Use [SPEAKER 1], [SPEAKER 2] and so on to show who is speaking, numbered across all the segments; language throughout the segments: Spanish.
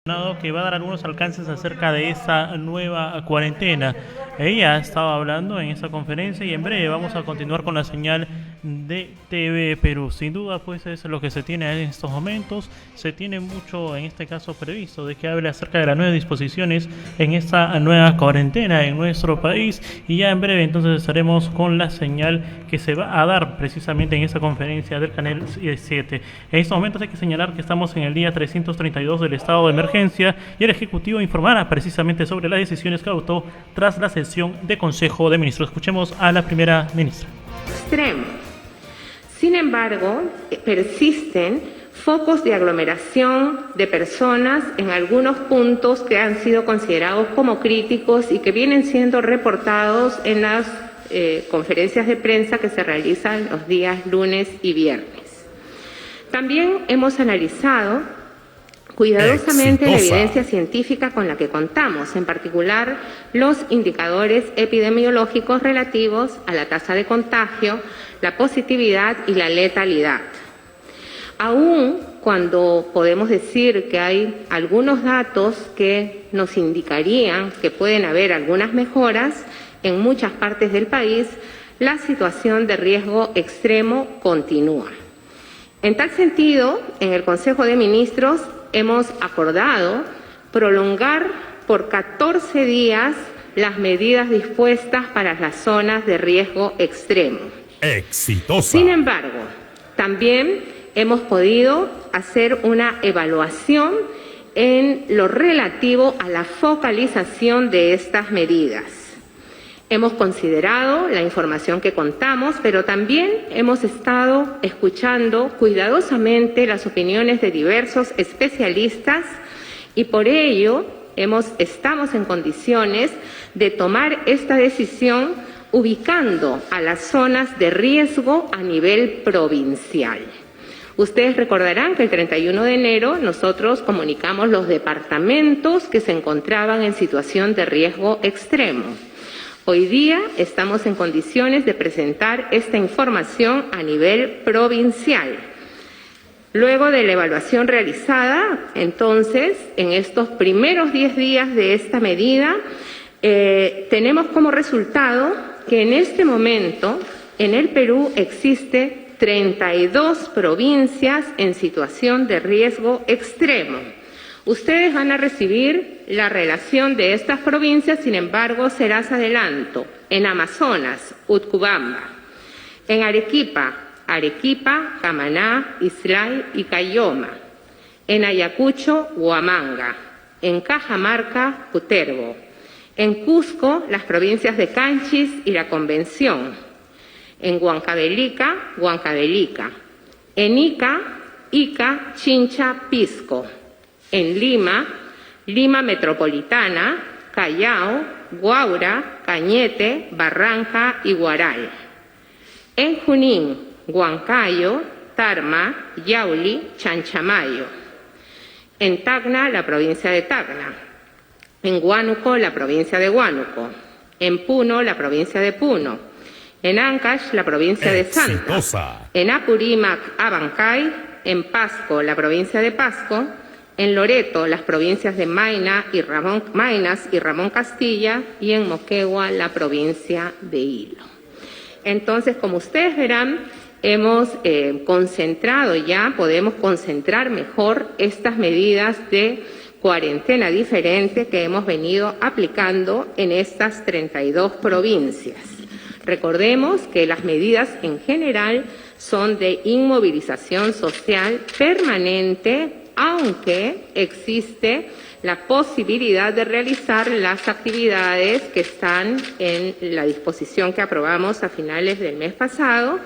[SPEAKER 1] Que va a dar algunos alcances acerca de esta nueva cuarentena. Ella estaba hablando en esa conferencia y en breve vamos a continuar con la señal de TV Perú. Sin duda, pues es lo que se tiene en estos momentos. Se tiene mucho, en este caso, previsto de que hable acerca de las nuevas disposiciones en esta nueva cuarentena en nuestro país. Y ya en breve entonces estaremos con la señal que se va a dar precisamente en esa conferencia del canal 7. En estos momentos hay que señalar que estamos en el día 332 del estado de emergencia y el Ejecutivo informará precisamente sobre las decisiones que adoptó tras la sesión de Consejo de Ministros. Escuchemos a la primera ministra.
[SPEAKER 2] Extremo. Sin embargo, persisten focos de aglomeración de personas en algunos puntos que han sido considerados como críticos y que vienen siendo reportados en las conferencias de prensa que se realizan los días lunes y viernes. También hemos analizado cuidadosamente la evidencia científica con la que contamos, en particular los indicadores epidemiológicos relativos a la tasa de contagio, la positividad y la letalidad. Aún cuando podemos decir que hay algunos datos que nos indicarían que pueden haber algunas mejoras en muchas partes del país, la situación de riesgo extremo continúa. En tal sentido, en el Consejo de Ministros hemos acordado prolongar por 14 días las medidas dispuestas para las zonas de riesgo extremo.
[SPEAKER 3] ¡Exitosa!
[SPEAKER 2] Sin embargo, también hemos podido hacer una evaluación en lo relativo a la focalización de estas medidas. Hemos considerado la información que contamos, pero también hemos estado escuchando cuidadosamente las opiniones de diversos especialistas y por ello estamos en condiciones de tomar esta decisión ubicando a las zonas de riesgo a nivel provincial. Ustedes recordarán que el 31 de enero nosotros comunicamos los departamentos que se encontraban en situación de riesgo extremo. Hoy día estamos en condiciones de presentar esta información a nivel provincial. Luego de la evaluación realizada, entonces, en estos primeros 10 días de esta medida, tenemos como resultado que en este momento en el Perú existe 32 provincias en situación de riesgo extremo. Ustedes van a recibir la relación de estas provincias, sin embargo, serás adelanto. En Amazonas, Utcubamba. En Arequipa, Camaná, Islay y Cayoma. En Ayacucho, Huamanga. En Cajamarca, Cutervo. En Cusco, las provincias de Canchis y La Convención. En Huancavelica, Huancavelica. En Ica, Chincha, Pisco. En Lima, Lima Metropolitana, Callao, Huaura, Cañete, Barranca y Huaral. En Junín, Huancayo, Tarma, Yauli, Chanchamayo. En Tacna, la provincia de Tacna. En Huánuco, la provincia de Huánuco. En Puno, la provincia de Puno. En Ancash, la provincia de Salta. En Apurímac, Abancay. En Pasco, la provincia de Pasco. En Loreto, las provincias de Maynas y Ramón Castilla, y en Moquegua, la provincia de Hilo. Entonces, como ustedes verán, hemos concentrado ya, podemos concentrar mejor estas medidas de cuarentena diferente que hemos venido aplicando en estas 32 provincias. Recordemos que las medidas en general son de inmovilización social permanente, aunque existe la posibilidad de realizar las actividades que están en la disposición que aprobamos a finales del mes pasado,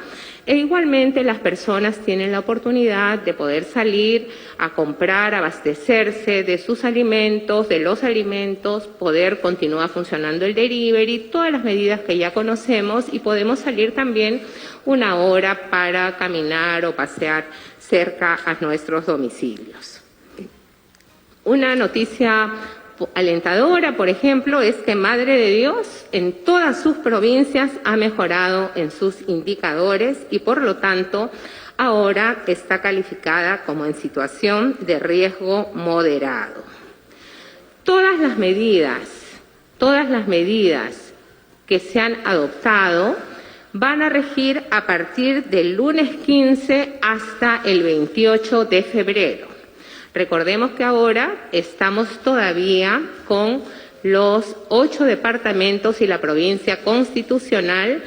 [SPEAKER 2] e igualmente las personas tienen la oportunidad de poder salir a comprar, abastecerse de sus alimentos, de los alimentos, poder continuar funcionando el delivery, todas las medidas que ya conocemos, y podemos salir también una hora para caminar o pasear cerca a nuestros domicilios. Una noticia alentadora, por ejemplo, es que Madre de Dios en todas sus provincias ha mejorado en sus indicadores y, por lo tanto, ahora está calificada como en situación de riesgo moderado. Todas las medidas que se han adoptado van a regir a partir del lunes 15 hasta el 28 de febrero. Recordemos que ahora estamos todavía con los 8 departamentos y la provincia constitucional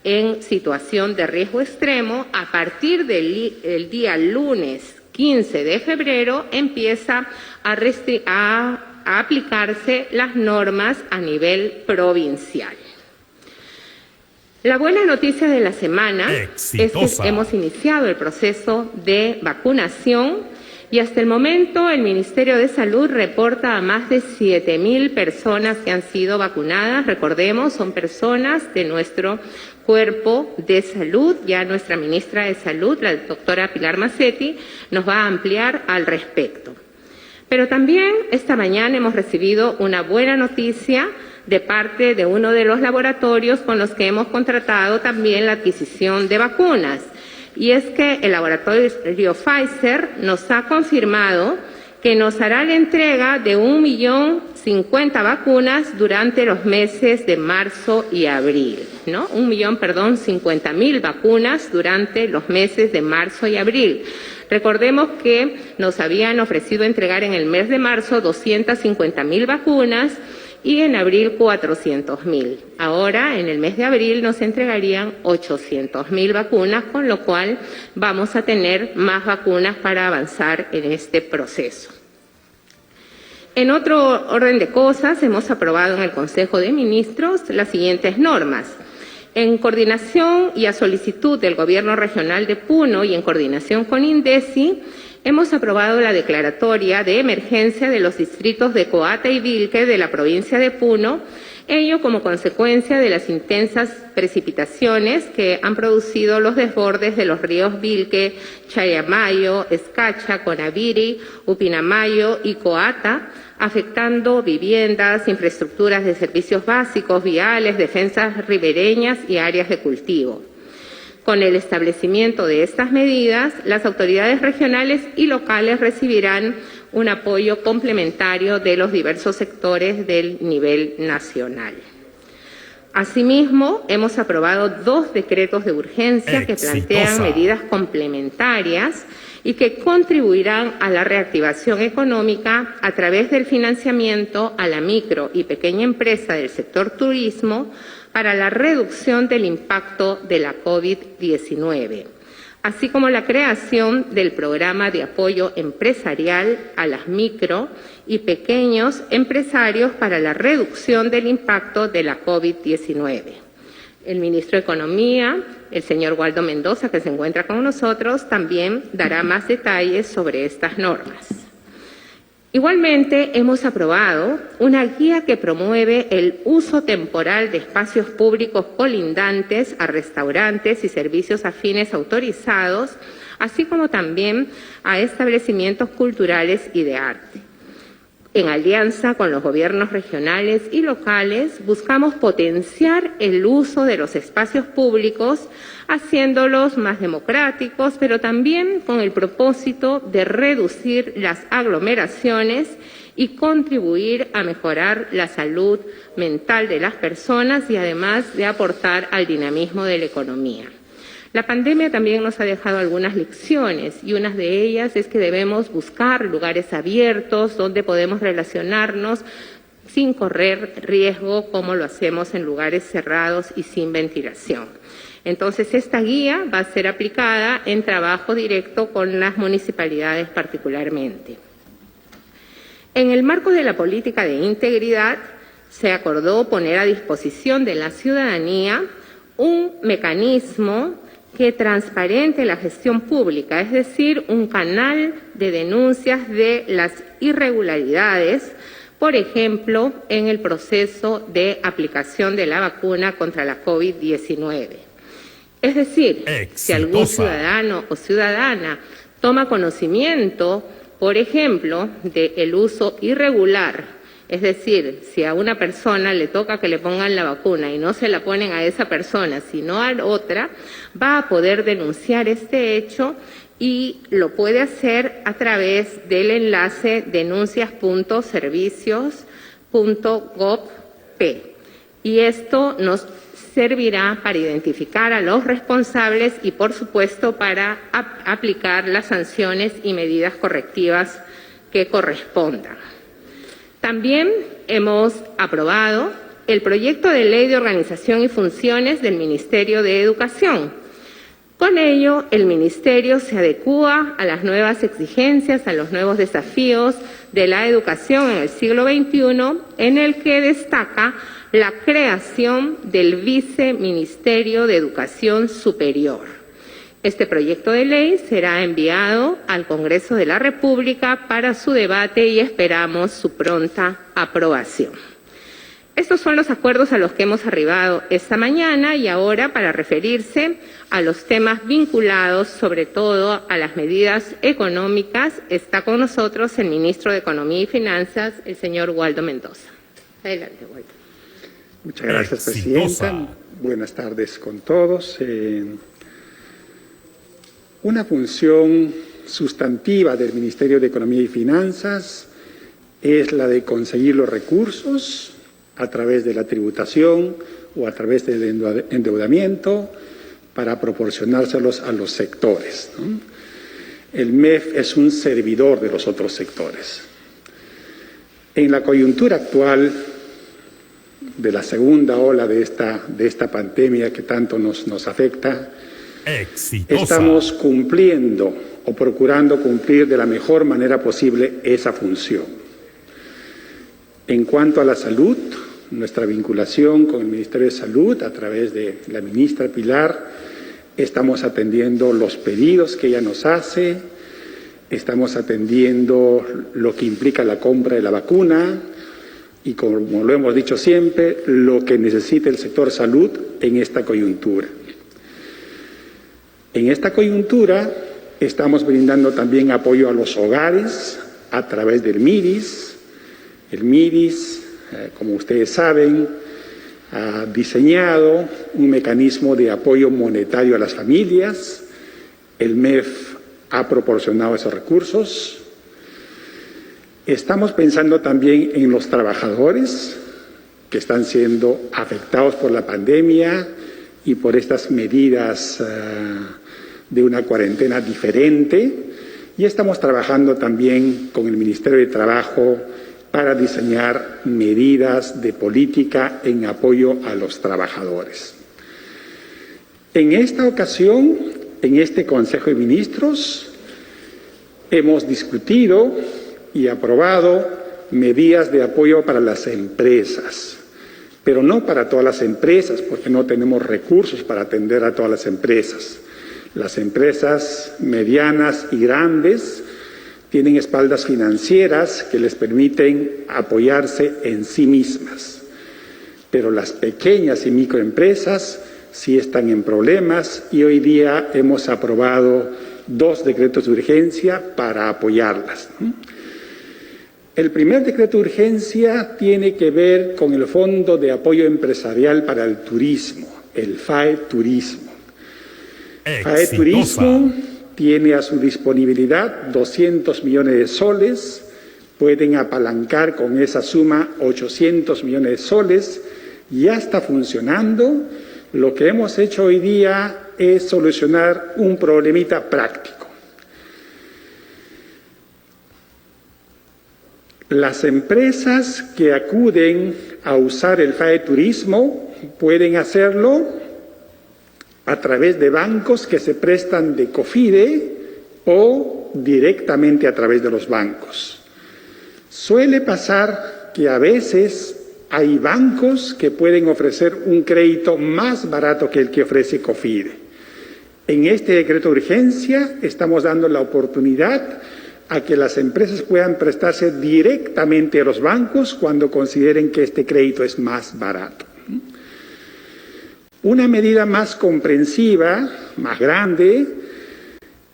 [SPEAKER 2] en situación de riesgo extremo. A partir del día lunes 15 de febrero empieza a aplicarse las normas a nivel provincial. La buena noticia de la semana es que hemos iniciado el proceso de vacunación y hasta el momento el Ministerio de Salud reporta a más de 7.000 personas que han sido vacunadas. Recordemos, son personas de nuestro cuerpo de salud. Ya nuestra ministra de Salud, la doctora Pilar Macetti, nos va a ampliar al respecto. Pero también esta mañana hemos recibido una buena noticia de parte de uno de los laboratorios con los que hemos contratado también la adquisición de vacunas. Y es que el laboratorio Pfizer nos ha confirmado que nos hará la entrega de 1.050.000 vacunas durante los meses de marzo y abril, ¿no? 1.050.000 vacunas durante los meses de marzo y abril. Recordemos que nos habían ofrecido entregar en el mes de marzo 250.000 vacunas y en abril 400.000. Ahora, en el mes de abril, nos entregarían 800.000 vacunas, con lo cual vamos a tener más vacunas para avanzar en este proceso. En otro orden de cosas, hemos aprobado en el Consejo de Ministros las siguientes normas. En coordinación y a solicitud del Gobierno Regional de Puno y en coordinación con INDECI, hemos aprobado la declaratoria de emergencia de los distritos de Coata y Vilque de la provincia de Puno, ello como consecuencia de las intensas precipitaciones que han producido los desbordes de los ríos Vilque, Chayamayo, Escacha, Conaviri, Upinamayo y Coata, afectando viviendas, infraestructuras de servicios básicos, viales, defensas ribereñas y áreas de cultivo. Con el establecimiento de estas medidas, las autoridades regionales y locales recibirán un apoyo complementario de los diversos sectores del nivel nacional. Asimismo, hemos aprobado 2 decretos de urgencia que plantean medidas complementarias y que contribuirán a la reactivación económica a través del financiamiento a la micro y pequeña empresa del sector turismo para la reducción del impacto de la COVID-19, así como la creación del programa de apoyo empresarial a las micro y pequeños empresarios para la reducción del impacto de la COVID-19. El ministro de Economía, el señor Waldo Mendoza, que se encuentra con nosotros, también dará más detalles sobre estas normas. Igualmente, hemos aprobado una guía que promueve el uso temporal de espacios públicos colindantes a restaurantes y servicios afines autorizados, así como también a establecimientos culturales y de arte. En alianza con los gobiernos regionales y locales, buscamos potenciar el uso de los espacios públicos, haciéndolos más democráticos, pero también con el propósito de reducir las aglomeraciones y contribuir a mejorar la salud mental de las personas y además de aportar al dinamismo de la economía. La pandemia también nos ha dejado algunas lecciones y una de ellas es que debemos buscar lugares abiertos donde podemos relacionarnos sin correr riesgo como lo hacemos en lugares cerrados y sin ventilación. Entonces, esta guía va a ser aplicada en trabajo directo con las municipalidades particularmente. En el marco de la política de integridad, se acordó poner a disposición de la ciudadanía un mecanismo que transparente la gestión pública, es decir, un canal de denuncias de las irregularidades, por ejemplo, en el proceso de aplicación de la vacuna contra la COVID-19. Es decir, si algún ciudadano o ciudadana toma conocimiento, por ejemplo, del uso irregular, es decir, si a una persona le toca que le pongan la vacuna y no se la ponen a esa persona, sino a otra, va a poder denunciar este hecho y lo puede hacer a través del enlace denuncias.servicios.gov.p. Y esto nos servirá para identificar a los responsables y, por supuesto, para aplicar las sanciones y medidas correctivas que correspondan. También hemos aprobado el proyecto de ley de organización y funciones del Ministerio de Educación. Con ello, el Ministerio se adecúa a las nuevas exigencias, a los nuevos desafíos de la educación en el siglo XXI, en el que destaca la creación del Viceministerio de Educación Superior. Este proyecto de ley será enviado al Congreso de la República para su debate y esperamos su pronta aprobación. Estos son los acuerdos a los que hemos arribado esta mañana y ahora, para referirse a los temas vinculados sobre todo a las medidas económicas, está con nosotros el ministro de Economía y Finanzas, el señor Waldo Mendoza. Adelante, Waldo.
[SPEAKER 3] Muchas gracias, presidenta. Buenas tardes con todos. Una función sustantiva del Ministerio de Economía y Finanzas es la de conseguir los recursos a través de la tributación o a través del endeudamiento para proporcionárselos a los sectores, ¿no? El MEF es un servidor de los otros sectores. En la coyuntura actual de la segunda ola de esta pandemia que tanto nos afecta, estamos cumpliendo o procurando cumplir de la mejor manera posible esa función. En cuanto a la salud, nuestra vinculación con el Ministerio de Salud a través de la ministra Pilar, estamos atendiendo los pedidos que ella nos hace, estamos atendiendo lo que implica la compra de la vacuna y, como lo hemos dicho siempre, lo que necesita el sector salud en esta coyuntura. En esta coyuntura estamos brindando también apoyo a los hogares a través del MIDIS. El MIDIS, como ustedes saben, ha diseñado un mecanismo de apoyo monetario a las familias. El MEF ha proporcionado esos recursos. Estamos pensando también en los trabajadores que están siendo afectados por la pandemia y por estas medidas de una cuarentena diferente. Y estamos trabajando también con el Ministerio de Trabajo para diseñar medidas de política en apoyo a los trabajadores. En esta ocasión, en este Consejo de Ministros, hemos discutido y aprobado medidas de apoyo para las empresas, pero no para todas las empresas, porque no tenemos recursos para atender a todas las empresas. Las empresas medianas y grandes tienen espaldas financieras que les permiten apoyarse en sí mismas, pero las pequeñas y microempresas sí están en problemas y hoy día hemos aprobado 2 decretos de urgencia para apoyarlas, ¿no? El primer decreto de urgencia tiene que ver con el Fondo de Apoyo Empresarial para el Turismo, el FAE Turismo. FAE Turismo tiene a su disponibilidad 200 millones de soles, pueden apalancar con esa suma 800 millones de soles, ya está funcionando. Lo que hemos hecho hoy día es solucionar un problemita práctico. Las empresas que acuden a usar el FAE Turismo pueden hacerlo a través de bancos que se prestan de COFIDE o directamente a través de los bancos. Suele pasar que a veces hay bancos que pueden ofrecer un crédito más barato que el que ofrece COFIDE. En este decreto de urgencia estamos dando la oportunidad a que las empresas puedan prestarse directamente a los bancos cuando consideren que este crédito es más barato. Una medida más comprensiva, más grande,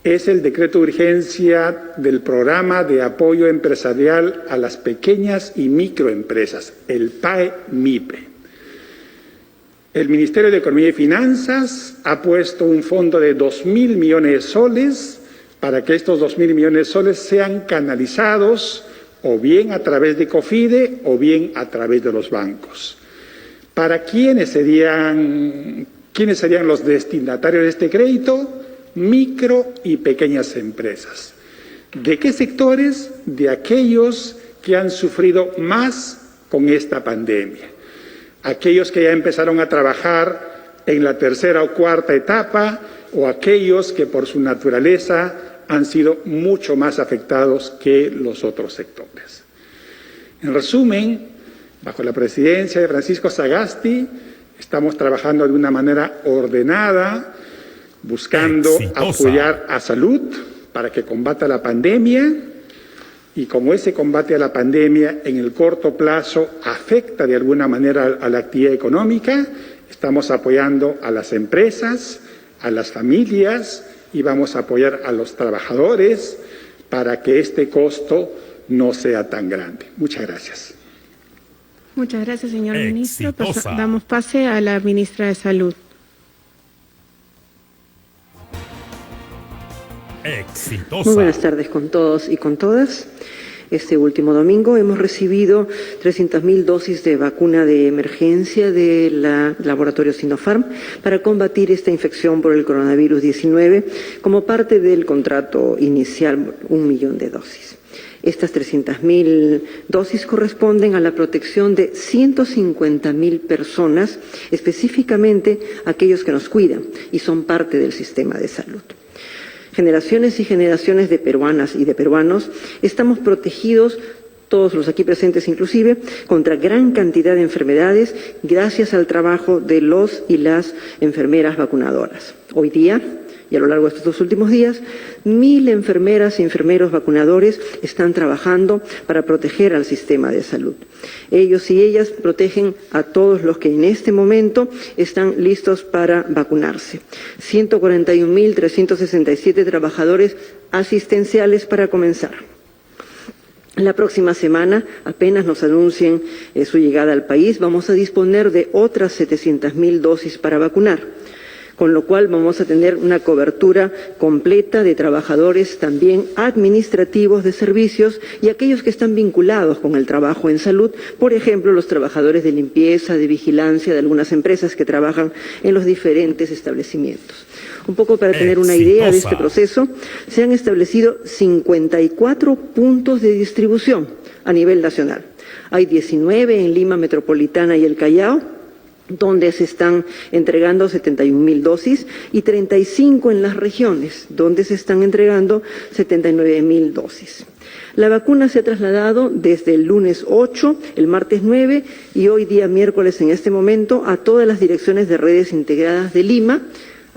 [SPEAKER 3] es el decreto de urgencia del Programa de Apoyo Empresarial a las Pequeñas y Microempresas, el PAE-MIPE. El Ministerio de Economía y Finanzas ha puesto un fondo de 2.000 millones de soles para que estos 2.000 millones de soles sean canalizados o bien a través de COFIDE o bien a través de los bancos. ¿Para quiénes serían los destinatarios de este crédito? Micro y pequeñas empresas. ¿De qué sectores? De aquellos que han sufrido más con esta pandemia. Aquellos que ya empezaron a trabajar en la tercera o cuarta etapa o aquellos que por su naturaleza han sido mucho más afectados que los otros sectores. En resumen, bajo la presidencia de Francisco Sagasti, estamos trabajando de una manera ordenada, buscando apoyar a salud para que combata la pandemia, y como ese combate a la pandemia en el corto plazo afecta de alguna manera a la actividad económica, estamos apoyando a las empresas, a las familias, y vamos a apoyar a los trabajadores para que este costo no sea tan grande. Muchas gracias.
[SPEAKER 4] Muchas gracias, señor ministro. Damos pase a la ministra de Salud.
[SPEAKER 5] Muy buenas tardes con todos y con todas. Este último domingo hemos recibido 300.000 dosis de vacuna de emergencia del laboratorio Sinopharm para combatir esta infección por el coronavirus 19 como parte del contrato inicial, 1 millón de dosis. Estas 300.000 dosis corresponden a la protección de 150.000 personas, específicamente aquellos que nos cuidan y son parte del sistema de salud. Generaciones y generaciones de peruanas y de peruanos estamos protegidos, todos los aquí presentes inclusive, contra gran cantidad de enfermedades gracias al trabajo de los y las enfermeras vacunadoras. Hoy día, y a lo largo de estos 2 últimos días, 1.000 enfermeras y enfermeros vacunadores están trabajando para proteger al sistema de salud. Ellos y ellas protegen a todos los que en este momento están listos para vacunarse. 141.367 trabajadores asistenciales para comenzar. La próxima semana, apenas nos anuncien su llegada al país, vamos a disponer de otras 700.000 dosis para vacunar, con lo cual vamos a tener una cobertura completa de trabajadores también administrativos de servicios y aquellos que están vinculados con el trabajo en salud, por ejemplo, los trabajadores de limpieza, de vigilancia de algunas empresas que trabajan en los diferentes establecimientos. Un poco para tener una idea de este proceso, se han establecido 54 puntos de distribución a nivel nacional. Hay 19 en Lima Metropolitana y el Callao, donde se están entregando 71.000 dosis, y 35 en las regiones, donde se están entregando 79.000 dosis. La vacuna se ha trasladado desde el lunes 8, el martes 9 y hoy día miércoles en este momento a todas las direcciones de redes integradas de Lima,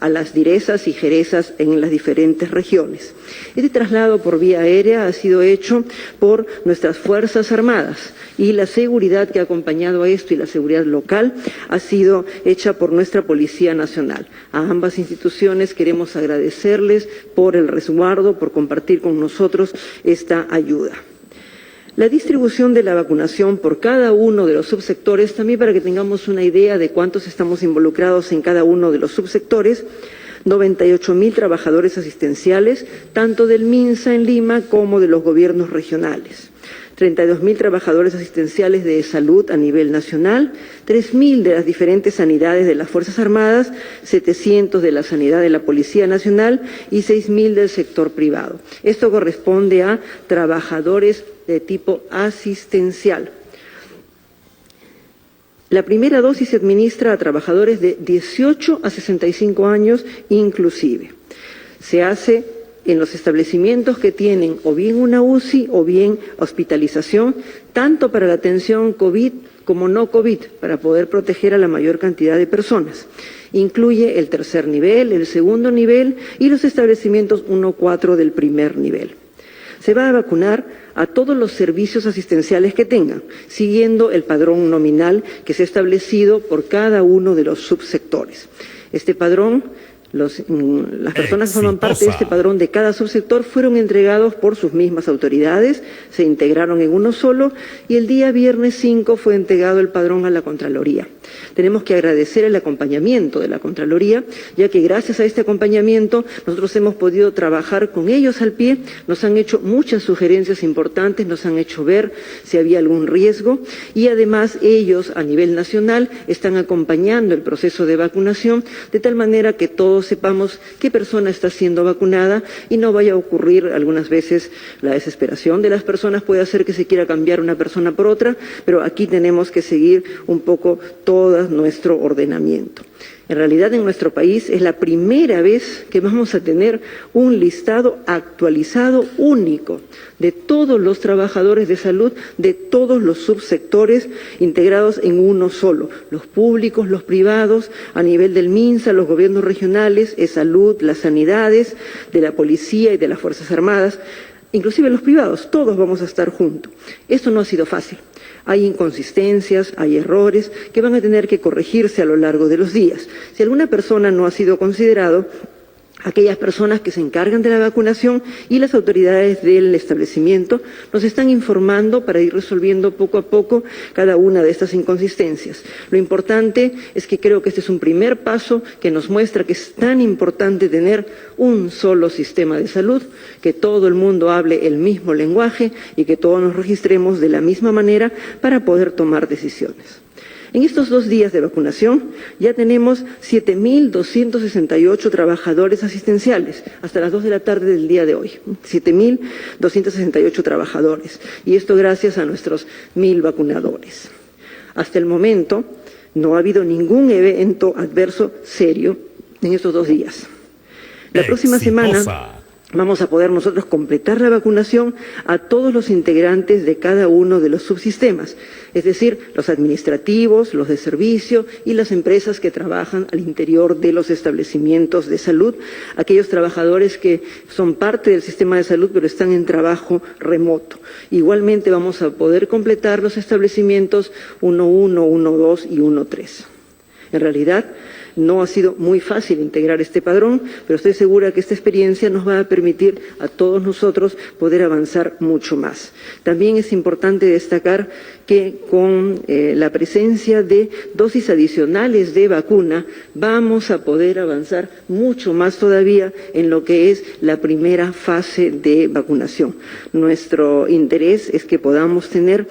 [SPEAKER 5] a las direzas y jerezas en las diferentes regiones. Este traslado por vía aérea ha sido hecho por nuestras Fuerzas Armadas y la seguridad que ha acompañado a esto y la seguridad local ha sido hecha por nuestra Policía Nacional. A ambas instituciones queremos agradecerles por el resguardo, por compartir con nosotros esta ayuda. La distribución de la vacunación por cada uno de los subsectores, también para que tengamos una idea de cuántos estamos involucrados en cada uno de los subsectores, 98.000 trabajadores asistenciales, tanto del MINSA en Lima como de los gobiernos regionales. 32.000 trabajadores asistenciales de salud a nivel nacional, 3.000 de las diferentes sanidades de las Fuerzas Armadas, 700 de la sanidad de la Policía Nacional y 6.000 del sector privado. Esto corresponde a trabajadores de tipo asistencial. La primera dosis se administra a trabajadores de 18 a 65 años inclusive. Se hace en los establecimientos que tienen o bien una UCI o bien hospitalización, tanto para la atención COVID como no COVID, para poder proteger a la mayor cantidad de personas. Incluye el tercer nivel, el segundo nivel y los establecimientos 1-4 del primer nivel. Se va a vacunar a todos los servicios asistenciales que tengan, siguiendo el padrón nominal que se ha establecido por cada uno de los subsectores. Este padrón, las personas que forman parte de este padrón de cada subsector fueron entregados por sus mismas autoridades, se integraron en uno solo y el día viernes 5 fue entregado el padrón a la Contraloría. Tenemos que agradecer el acompañamiento de la Contraloría, ya que gracias a este acompañamiento nosotros hemos podido trabajar con ellos al pie, nos han hecho muchas sugerencias importantes, nos han hecho ver si había algún riesgo y además ellos a nivel nacional están acompañando el proceso de vacunación de tal manera que todos sepamos qué persona está siendo vacunada y no vaya a ocurrir algunas veces la desesperación de las personas, puede hacer que se quiera cambiar una persona por otra, pero aquí tenemos que seguir un poco todo nuestro ordenamiento. En realidad en nuestro país es la primera vez que vamos a tener un listado actualizado único de todos los trabajadores de salud, de todos los subsectores integrados en uno solo, los públicos, los privados, a nivel del MINSA, los gobiernos regionales, salud, las sanidades, de la policía y de las Fuerzas Armadas, inclusive los privados, todos vamos a estar juntos. Esto no ha sido fácil. Hay inconsistencias, hay errores que van a tener que corregirse a lo largo de los días. Si alguna persona no ha sido considerado, aquellas personas que se encargan de la vacunación y las autoridades del establecimiento nos están informando para ir resolviendo poco a poco cada una de estas inconsistencias. Lo importante es que creo que este es un primer paso que nos muestra que es tan importante tener un solo sistema de salud, que todo el mundo hable el mismo lenguaje y que todos nos registremos de la misma manera para poder tomar decisiones. En estos 2 días de vacunación ya tenemos 7.268 trabajadores asistenciales, hasta las 2 de la tarde del día de hoy, 7.268 trabajadores, y esto gracias a nuestros 1.000 vacunadores. Hasta el momento no ha habido ningún evento adverso serio en estos 2 días. La próxima semana vamos a poder nosotros completar la vacunación a todos los integrantes de cada uno de los subsistemas, es decir, los administrativos, los de servicio y las empresas que trabajan al interior de los establecimientos de salud, aquellos trabajadores que son parte del sistema de salud pero están en trabajo remoto. Igualmente vamos a poder completar los establecimientos 1.1, 1.2 y 1.3. En realidad, no ha sido muy fácil integrar este padrón, pero estoy segura que esta experiencia nos va a permitir a todos nosotros poder avanzar mucho más. También es importante destacar que con la presencia de dosis adicionales de vacuna vamos a poder avanzar mucho más todavía en lo que es la primera fase de vacunación. Nuestro interés es que podamos tener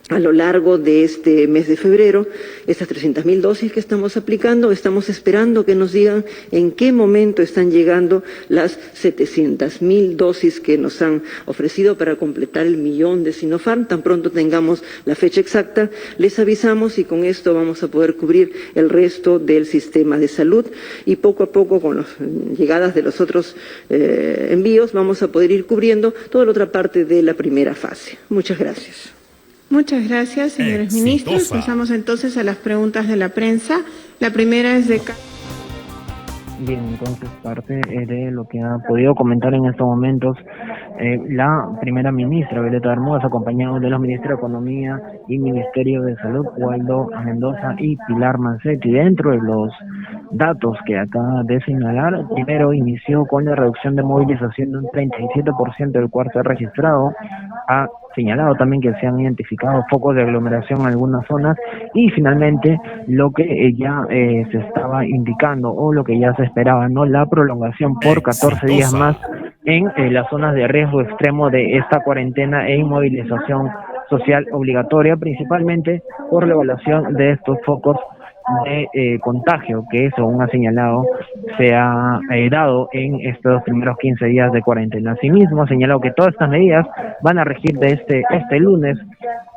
[SPEAKER 5] a lo largo de este mes de febrero, estas 300.000 dosis que estamos aplicando, estamos esperando que nos digan en qué momento están llegando las 700.000 dosis que nos han ofrecido para completar el 1.000.000 de Sinopharm. Tan pronto tengamos la fecha exacta, les avisamos y con esto vamos a poder cubrir el resto del sistema de salud y poco a poco con las llegadas de los otros envíos vamos a poder ir cubriendo toda la otra parte de la primera fase. Muchas gracias.
[SPEAKER 4] Muchas gracias, señores ministros. Pasamos entonces a las preguntas de la prensa. La primera es de...
[SPEAKER 6] Bien, entonces parte de lo que ha podido comentar en estos momentos la primera ministra, Violeta Bermúdez, acompañado de los ministros de Economía y Ministerio de Salud, Waldo Mendoza y Pilar Mancetti. Dentro de los datos que acaba de señalar, primero inició con la reducción de movilización de un 37% del cuarto registrado. Ha señalado también que se han identificado focos de aglomeración en algunas zonas y finalmente lo que ya se estaba indicando o lo que ya se esperaba, ¿no? La prolongación por 14 días más en las zonas de riesgo extremo de esta cuarentena e inmovilización social obligatoria, principalmente por la evaluación de estos focos de contagio que, según ha señalado, se ha dado en estos primeros 15 días de cuarentena. Asimismo, ha señalado que todas estas medidas van a regir de este lunes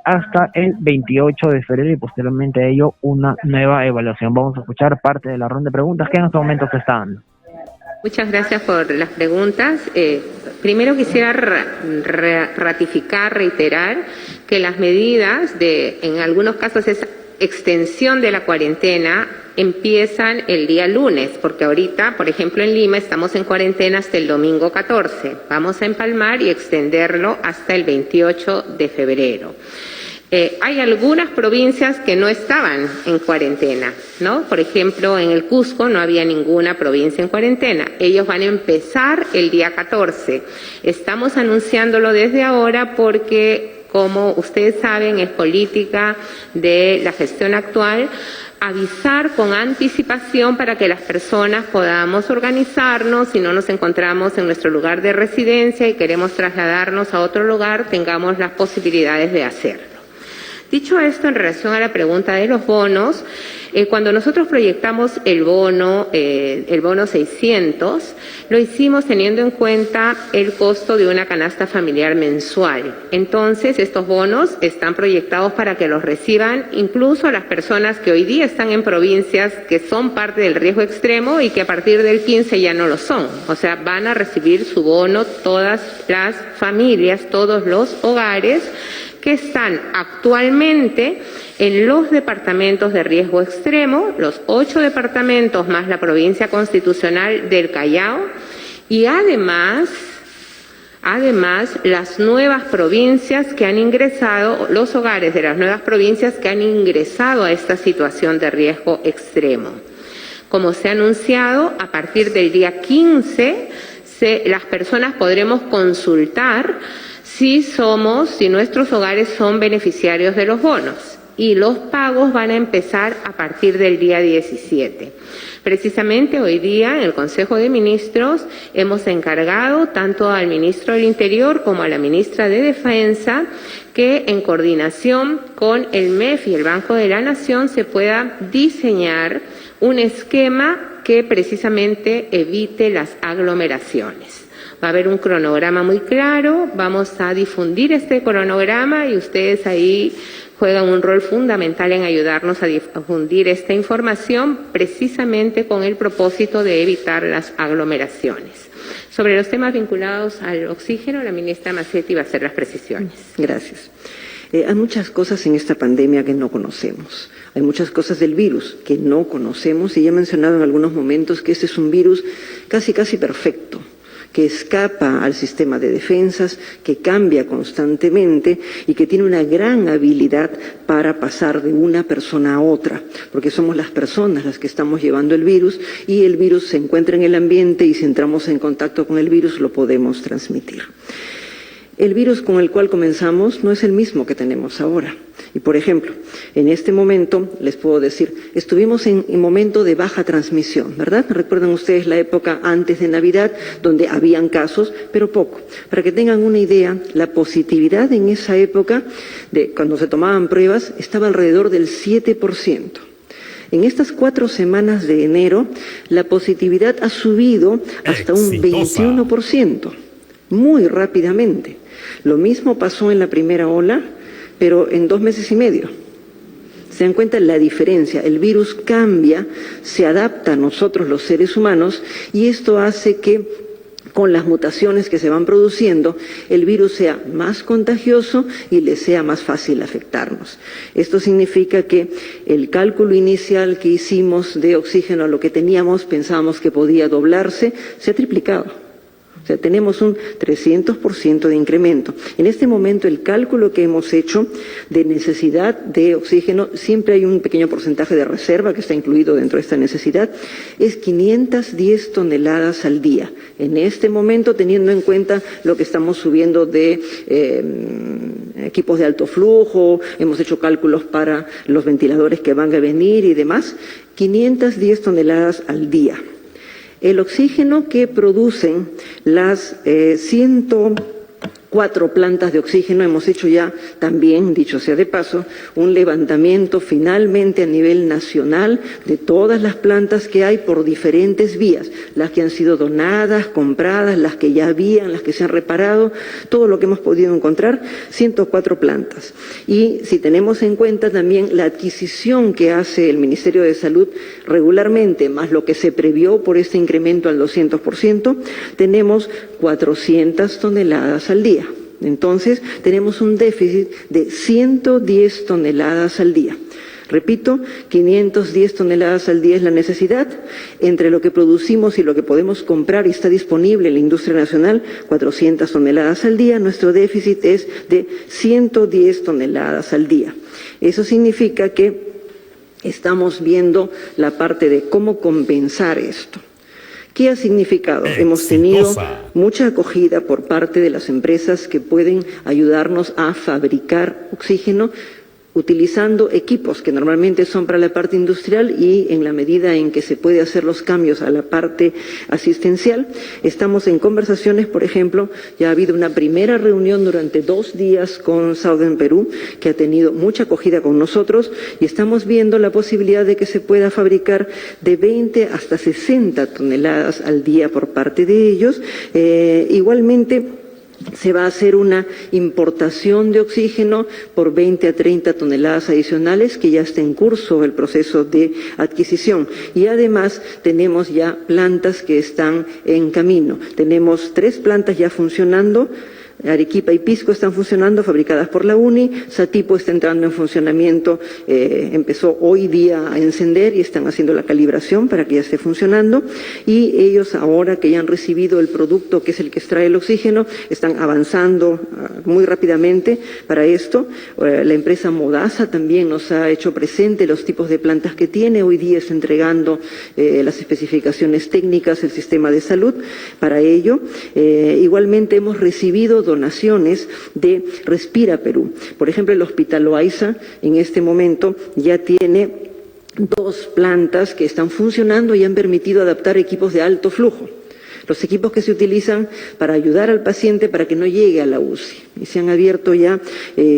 [SPEAKER 6] hasta el 28 de febrero y posteriormente a ello una nueva evaluación. Vamos a escuchar parte de la ronda de preguntas que en estos momentos se está dando.
[SPEAKER 2] Muchas gracias por las preguntas. Primero quisiera reiterar que las medidas en algunos casos es extensión de la cuarentena empiezan el día lunes, porque ahorita, por ejemplo, en Lima estamos en cuarentena hasta el domingo 14. Vamos a empalmar y extenderlo hasta el 28 de febrero. Hay algunas provincias que no estaban en cuarentena, ¿no? Por ejemplo, en el Cusco no había ninguna provincia en cuarentena. Ellos van a empezar el día 14. Estamos anunciándolo desde ahora porque como ustedes saben, es política de la gestión actual, avisar con anticipación para que las personas podamos organizarnos, si no nos encontramos en nuestro lugar de residencia y queremos trasladarnos a otro lugar, tengamos las posibilidades de hacerlo. Dicho esto, en relación a la pregunta de los bonos, cuando nosotros proyectamos el bono 600, lo hicimos teniendo en cuenta el costo de una canasta familiar mensual. Entonces, estos bonos están proyectados para que los reciban incluso las personas que hoy día están en provincias que son parte del riesgo extremo y que a partir del 15 ya no lo son. O sea, van a recibir su bono todas las familias, todos los hogares que están actualmente en los departamentos de riesgo extremo, los 8 departamentos más la provincia constitucional del Callao, y además las nuevas provincias que han ingresado, los hogares de las nuevas provincias que han ingresado a esta situación de riesgo extremo. Como se ha anunciado, a partir del día 15, las personas podremos consultar si nuestros hogares son beneficiarios de los bonos, y los pagos van a empezar a partir del día 17. Precisamente hoy día en el Consejo de Ministros hemos encargado tanto al Ministro del Interior como a la Ministra de Defensa que en coordinación con el MEF y el Banco de la Nación se pueda diseñar un esquema que precisamente evite las aglomeraciones. Va a haber un cronograma muy claro, vamos a difundir este cronograma y ustedes ahí juegan un rol fundamental en ayudarnos a difundir esta información precisamente con el propósito de evitar las aglomeraciones. Sobre los temas vinculados al oxígeno, la ministra Macetti va a hacer las precisiones.
[SPEAKER 5] Gracias. Hay muchas cosas en esta pandemia que no conocemos. Hay muchas cosas del virus que no conocemos y ya he mencionado en algunos momentos que este es un virus casi perfecto, que escapa al sistema de defensas, que cambia constantemente y que tiene una gran habilidad para pasar de una persona a otra, porque somos las personas las que estamos llevando el virus y el virus se encuentra en el ambiente y si entramos en contacto con el virus lo podemos transmitir. El virus con el cual comenzamos no es el mismo que tenemos ahora. Y, por ejemplo, en este momento, les puedo decir, estuvimos en momento de baja transmisión, ¿verdad? ¿Recuerdan ustedes la época antes de Navidad, donde habían casos, pero poco? Para que tengan una idea, la positividad en esa época, cuando se tomaban pruebas, estaba alrededor del 7%. En estas 4 semanas de enero, la positividad ha subido hasta un 21%, muy rápidamente. Lo mismo pasó en la primera ola, pero en 2 meses y medio. ¿Se dan cuenta la diferencia? El virus cambia, se adapta a nosotros los seres humanos y esto hace que con las mutaciones que se van produciendo, el virus sea más contagioso y le sea más fácil afectarnos. Esto significa que el cálculo inicial que hicimos de oxígeno, lo que teníamos, pensábamos que podía doblarse, se ha triplicado. O sea, tenemos un 300% de incremento. En este momento, el cálculo que hemos hecho de necesidad de oxígeno, siempre hay un pequeño porcentaje de reserva que está incluido dentro de esta necesidad, es 510 toneladas al día. En este momento, teniendo en cuenta lo que estamos subiendo de equipos de alto flujo, hemos hecho cálculos para los ventiladores que van a venir y demás, 510 toneladas al día. El oxígeno que producen las 104 plantas de oxígeno, hemos hecho ya también, dicho sea de paso, un levantamiento finalmente a nivel nacional de todas las plantas que hay por diferentes vías, las que han sido donadas, compradas, las que ya habían, las que se han reparado, todo lo que hemos podido encontrar, 104 plantas. Y si tenemos en cuenta también la adquisición que hace el Ministerio de Salud regularmente, más lo que se previó por este incremento al 200%, tenemos 400 toneladas al día. Entonces, tenemos un déficit de 110 toneladas al día. Repito, 510 toneladas al día es la necesidad. Entre lo que producimos y lo que podemos comprar y está disponible en la industria nacional, 400 toneladas al día. Nuestro déficit es de 110 toneladas al día. Eso significa que estamos viendo la parte de cómo compensar esto. ¿Qué ha significado? Hemos tenido mucha acogida por parte de las empresas que pueden ayudarnos a fabricar oxígeno utilizando equipos que normalmente son para la parte industrial, y en la medida en que se puede hacer los cambios a la parte asistencial, estamos en conversaciones. Por ejemplo, ya ha habido una primera reunión durante 2 días con Southern Perú, que ha tenido mucha acogida con nosotros, y estamos viendo la posibilidad de que se pueda fabricar de 20 hasta 60 toneladas al día por parte de ellos. Igualmente, se va a hacer una importación de oxígeno por 20 a 30 toneladas adicionales, que ya está en curso el proceso de adquisición. Y además tenemos ya plantas que están en camino. Tenemos 3 plantas ya funcionando. Arequipa y Pisco están funcionando, fabricadas por la UNI. Satipo está entrando en funcionamiento, empezó hoy día a encender y están haciendo la calibración para que ya esté funcionando. Y ellos, ahora que ya han recibido el producto, que es el que extrae el oxígeno, están avanzando muy rápidamente para esto. La empresa Modasa también nos ha hecho presente los tipos de plantas que tiene. Hoy día está entregando las especificaciones técnicas, el sistema de salud para ello. Igualmente hemos recibido donaciones de Respira Perú. Por ejemplo, el Hospital Loaiza en este momento ya tiene 2 plantas que están funcionando y han permitido adaptar equipos de alto flujo. Los equipos que se utilizan para ayudar al paciente para que no llegue a la UCI. Y se han abierto ya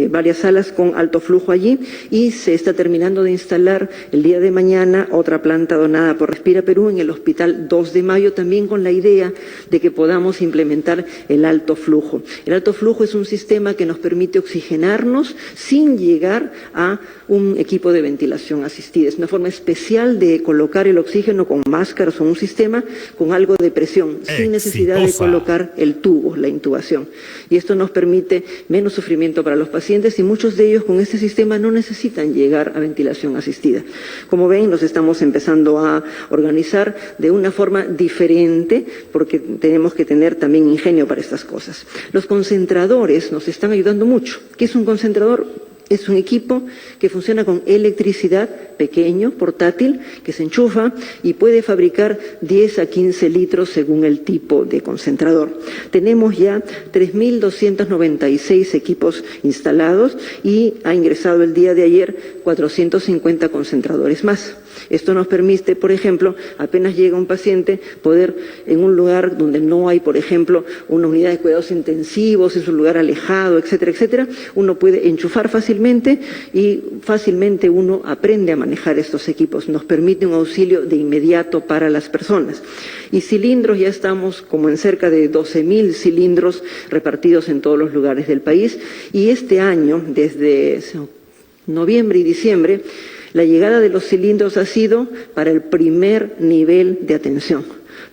[SPEAKER 5] varias salas con alto flujo allí, y se está terminando de instalar el día de mañana otra planta donada por Respira Perú en el Hospital 2 de Mayo, también con la idea de que podamos implementar el alto flujo. El alto flujo es un sistema que nos permite oxigenarnos sin llegar a un equipo de ventilación asistida. Es una forma especial de colocar el oxígeno con máscaras o un sistema con algo de presión, sin necesidad de colocar el tubo, la intubación. Y esto nos permite menos sufrimiento para los pacientes, y muchos de ellos con este sistema no necesitan llegar a ventilación asistida. Como ven, nos estamos empezando a organizar de una forma diferente, porque tenemos que tener también ingenio para estas cosas. Los concentradores nos están ayudando mucho. ¿Qué es un concentrador? Es un equipo que funciona con electricidad, pequeño, portátil, que se enchufa y puede fabricar 10 a 15 litros según el tipo de concentrador. Tenemos ya 3.296 equipos instalados, y ha ingresado el día de ayer 450 concentradores más. Esto nos permite, por ejemplo, apenas llega un paciente, poder en un lugar donde no hay, por ejemplo, una unidad de cuidados intensivos, es un lugar alejado, etcétera, etcétera, uno puede enchufar fácilmente, y fácilmente uno aprende a manejar estos equipos. Nos permite un auxilio de inmediato para las personas. Y cilindros, ya estamos como en cerca de 12.000 cilindros repartidos en todos los lugares del país. Y este año, desde noviembre y diciembre, la llegada de los cilindros ha sido para el primer nivel de atención,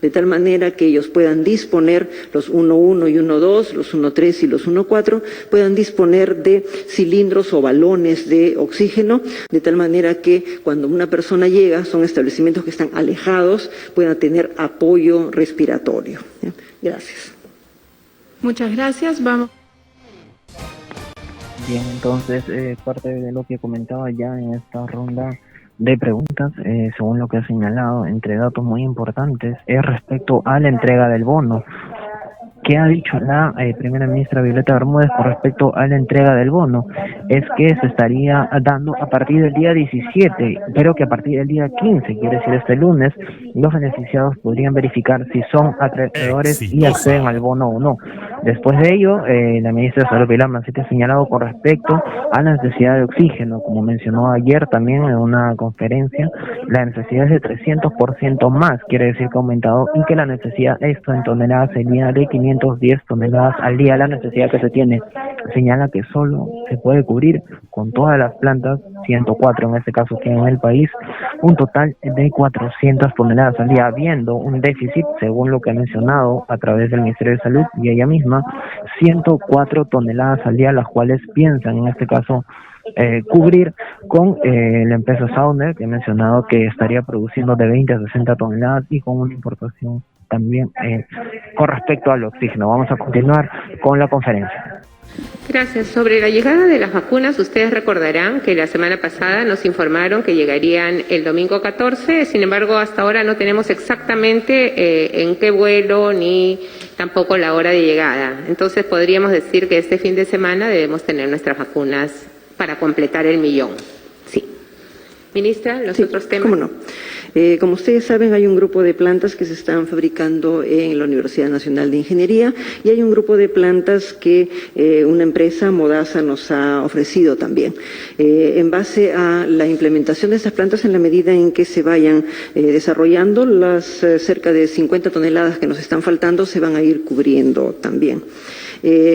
[SPEAKER 5] de tal manera que ellos puedan disponer, los 1.1 y 1.2, los 1.3 y los 1.4, puedan disponer de cilindros o balones de oxígeno, de tal manera que cuando una persona llega, son establecimientos que están alejados, puedan tener apoyo respiratorio. Gracias.
[SPEAKER 4] Muchas gracias. Vamos.
[SPEAKER 6] Bien, entonces, parte de lo que comentaba ya en esta ronda de preguntas, según lo que ha señalado, entre datos muy importantes, es respecto a la entrega del bono. ¿Qué ha dicho la primera ministra Violeta Bermúdez con respecto a la entrega del bono? Es que se estaría dando a partir del día 17, pero que a partir del día 15, quiere decir este lunes, los beneficiados podrían verificar si son acreedores y acceden al bono o no. Después de ello, la ministra de Salud, Pilar Mancete, ha señalado con respecto a la necesidad de oxígeno, como mencionó ayer también en una conferencia, la necesidad es de 300% más, quiere decir que ha aumentado, y que la necesidad, esto en toneladas, sería de 510 toneladas al día, la necesidad que se tiene. Señala que solo se puede cubrir con todas las plantas, 104 en este caso que en el país, un total de 400 toneladas al día, habiendo un déficit, según lo que ha mencionado a través del Ministerio de Salud y ella misma, 104 toneladas al día, las cuales piensan en este caso cubrir con la empresa Sauner, que he mencionado que estaría produciendo de 20 a 60 toneladas, y con una importación también con respecto al oxígeno. Vamos a continuar con la conferencia.
[SPEAKER 2] Gracias. Sobre la llegada de las vacunas, ustedes recordarán que la semana pasada nos informaron que llegarían el domingo 14, sin embargo, hasta ahora no tenemos exactamente en qué vuelo ni tampoco la hora de llegada. Entonces, podríamos decir que este fin de semana debemos tener nuestras vacunas para completar el 1.000.000. Sí. Ministra, los otros temas.
[SPEAKER 5] ¿Cómo no? Como ustedes saben, hay un grupo de plantas que se están fabricando en la Universidad Nacional de Ingeniería y hay un grupo de plantas que una empresa, Modasa, nos ha ofrecido también. En base a la implementación de esas plantas, en la medida en que se vayan desarrollando, las cerca de 50 toneladas que nos están faltando se van a ir cubriendo también.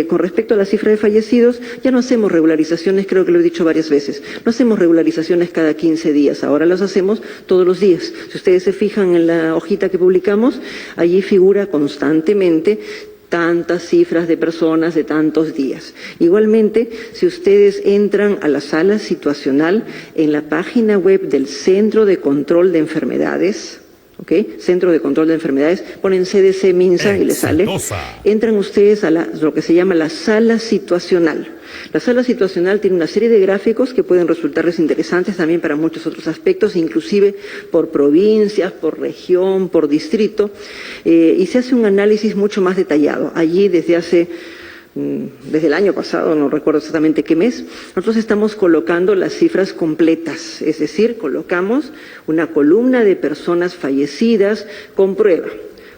[SPEAKER 5] Con respecto a la cifra de fallecidos, ya no hacemos regularizaciones, creo que lo he dicho varias veces, no hacemos regularizaciones cada 15 días, ahora las hacemos todos los días. Si ustedes se fijan en la hojita que publicamos, allí figura constantemente tantas cifras de personas de tantos días. Igualmente, si ustedes entran a la sala situacional en la página web del Centro de Control de Enfermedades, Centro de Control de Enfermedades, ponen CDC Minsa y les sale. Entran ustedes a lo que se llama la sala situacional. La sala situacional tiene una serie de gráficos que pueden resultarles interesantes también para muchos otros aspectos, inclusive por provincias, por región, por distrito, y se hace un análisis mucho más detallado. Allí desde el año pasado, no recuerdo exactamente qué mes, nosotros estamos colocando las cifras completas, es decir, colocamos una columna de personas fallecidas con prueba,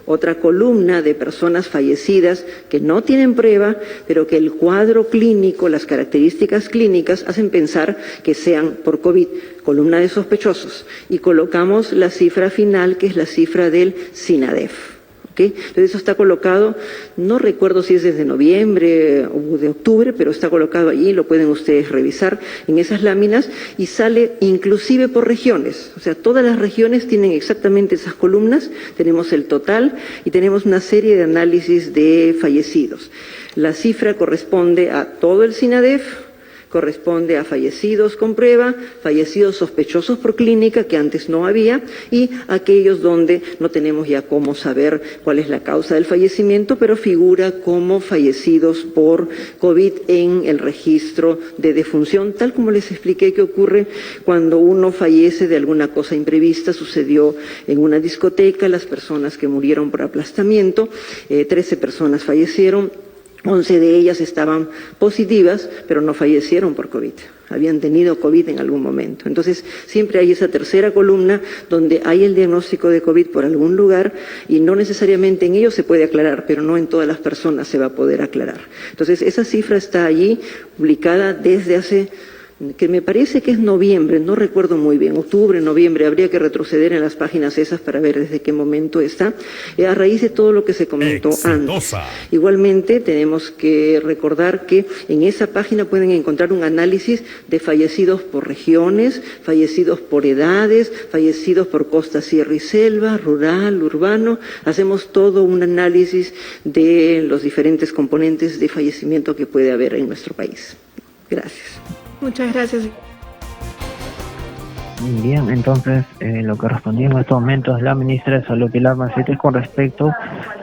[SPEAKER 5] otra columna de personas fallecidas que no tienen prueba, pero que el cuadro clínico, las características clínicas hacen pensar que sean por COVID, columna de sospechosos, y colocamos la cifra final, que es la cifra del SINADEF. Entonces eso está colocado, no recuerdo si es desde noviembre o de octubre, pero está colocado allí, lo pueden ustedes revisar en esas láminas y sale inclusive por regiones, o sea, todas las regiones tienen exactamente esas columnas, tenemos el total y tenemos una serie de análisis de fallecidos. La cifra corresponde a todo el SINADEF, corresponde a fallecidos con prueba, fallecidos sospechosos por clínica, que antes no había, y aquellos donde no tenemos ya cómo saber cuál es la causa del fallecimiento, pero figura como fallecidos por COVID en el registro de defunción, tal como les expliqué que ocurre cuando uno fallece de alguna cosa imprevista. Sucedió en una discoteca, las personas que murieron por aplastamiento, 13 personas fallecieron, 11 de ellas estaban positivas, pero no fallecieron por COVID. Habían tenido COVID en algún momento. Entonces, siempre hay esa tercera columna donde hay el diagnóstico de COVID por algún lugar y no necesariamente en ellos se puede aclarar, pero no en todas las personas se va a poder aclarar. Entonces, esa cifra está allí publicada desde hace, que me parece que es noviembre, no recuerdo muy bien, octubre, noviembre, habría que retroceder en las páginas esas para ver desde qué momento está, a raíz de todo lo que se comentó antes. Igualmente, tenemos que recordar que en esa página pueden encontrar un análisis de fallecidos por regiones, fallecidos por edades, fallecidos por costa, sierra y selva, rural, urbano. Hacemos todo un análisis de los diferentes componentes de fallecimiento que puede haber en nuestro país. Gracias.
[SPEAKER 4] Muchas gracias.
[SPEAKER 6] Bien, entonces lo que respondía en estos momentos la ministra de Salud, Pilar Macetti, es con respecto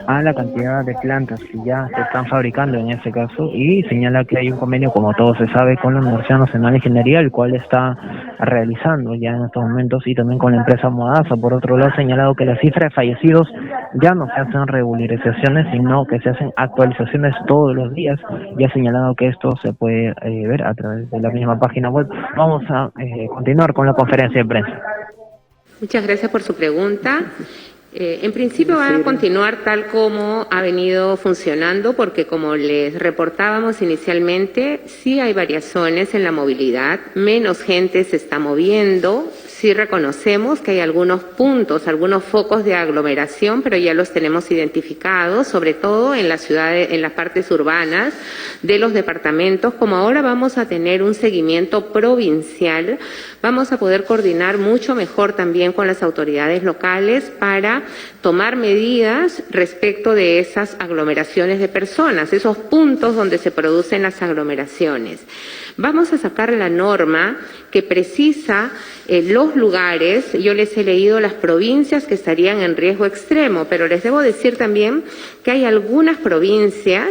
[SPEAKER 6] a la cantidad de plantas que ya se están fabricando en este caso, y señala que hay un convenio, como todo se sabe, con la Universidad Nacional de Ingeniería, el cual está realizando ya en estos momentos, y también con la empresa Modasa. Por otro lado, ha señalado que la cifra de fallecidos ya no se hacen regularizaciones, sino que se hacen actualizaciones todos los días, y ha señalado que esto se puede ver a través de la misma página web. Vamos a continuar con la conferencia de prensa.
[SPEAKER 2] Muchas gracias por su pregunta. En principio van a continuar tal como ha venido funcionando, porque como les reportábamos inicialmente, sí hay variaciones en la movilidad, menos gente se está moviendo, sí reconocemos que hay algunos puntos, algunos focos de aglomeración, pero ya los tenemos identificados, sobre todo en las ciudades, en las partes urbanas de los departamentos. Como ahora vamos a tener un seguimiento provincial, vamos a poder coordinar mucho mejor también con las autoridades locales para tomar medidas respecto de esas aglomeraciones de personas, esos puntos donde se producen las aglomeraciones. Vamos a sacar la norma que precisa los lugares. Yo les he leído las provincias que estarían en riesgo extremo, pero les debo decir también que hay algunas provincias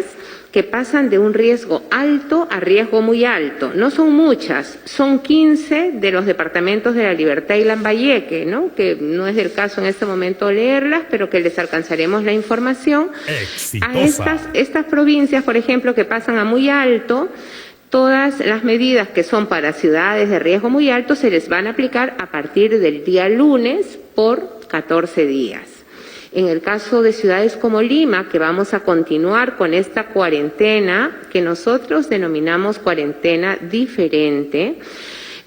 [SPEAKER 2] que pasan de un riesgo alto a riesgo muy alto. No son muchas, son 15 de los departamentos de La Libertad y Lambayeque, ¿no? Que no es del caso en este momento leerlas, pero que les alcanzaremos la información.
[SPEAKER 7] Exitosa.
[SPEAKER 2] A estas provincias, por ejemplo, que pasan a muy alto, todas las medidas que son para ciudades de riesgo muy alto se les van a aplicar a partir del día lunes por 14 días. En el caso de ciudades como Lima, que vamos a continuar con esta cuarentena, que nosotros denominamos cuarentena diferente,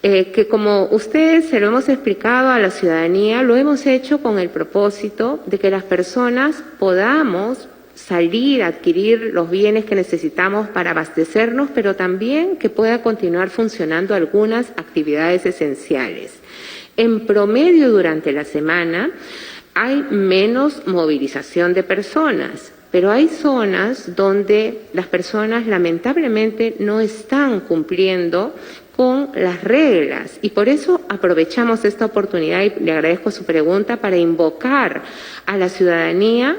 [SPEAKER 2] que como ustedes se lo hemos explicado a la ciudadanía, lo hemos hecho con el propósito de que las personas podamos salir a adquirir los bienes que necesitamos para abastecernos, pero también que pueda continuar funcionando algunas actividades esenciales. En promedio, durante la semana, hay menos movilización de personas, pero hay zonas donde las personas lamentablemente no están cumpliendo con las reglas y por eso aprovechamos esta oportunidad y le agradezco su pregunta para invocar a la ciudadanía